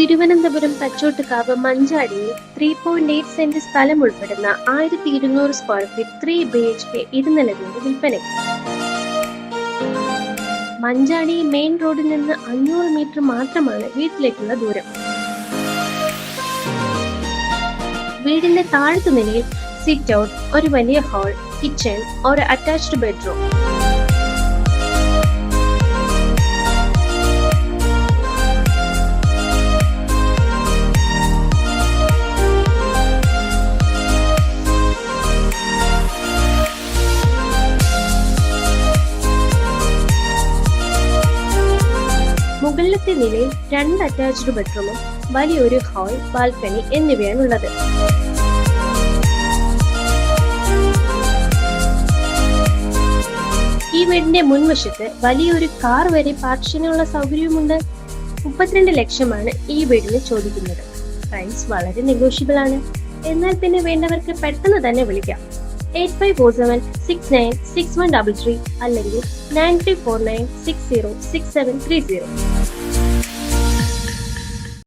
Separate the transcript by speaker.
Speaker 1: തിരുവനന്തപുരം തച്ചോട്ടുകാവ് മഞ്ചാടിയിൽ 3.8 saint സ്ഥലം ഉൾപ്പെടുന്ന 1200 square feet 3 BHK ഇരുനില വീട് വിൽപ്പനയ്ക്ക്. മഞ്ചാടി മെയിൻ റോഡിൽ നിന്ന് 500 മീറ്റർ മാത്രമാണ് വീട്ടിലേക്കുള്ള ദൂരം. വീടിന്റെ താഴത്തു നിലയിൽ സിറ്റ് ഔട്ട്, ഒരു വലിയ ഹാൾ, കിച്ചൺ, ഒരു അറ്റാച്ച്ഡ് ബെഡ്റൂം. മുകളിലത്തെ നിലയിൽ 2 അറ്റാച്ച്ഡ് ബെഡ്റൂമും വലിയൊരു ഹാൾ, ബാൽക്കണി എന്നിവയാണുള്ളത്. ഈ വീടിന്റെ മുൻവശത്ത് വലിയൊരു കാർ വരെ പാർക്ക് ചെയ്യാനുള്ള സൗകര്യവുമുണ്ട്. 32 ലക്ഷമാണ് ഈ വീടിന് ചോദിക്കുന്നത്. പ്രൈസ് വളരെ നെഗോഷ്യബിൾ ആണ്. എന്നാൽ പിന്നെ വേണ്ടവർക്ക് പെട്ടെന്ന് തന്നെ വിളിക്കാം. 8547696133 അല്ലെങ്കിൽ 9349606730.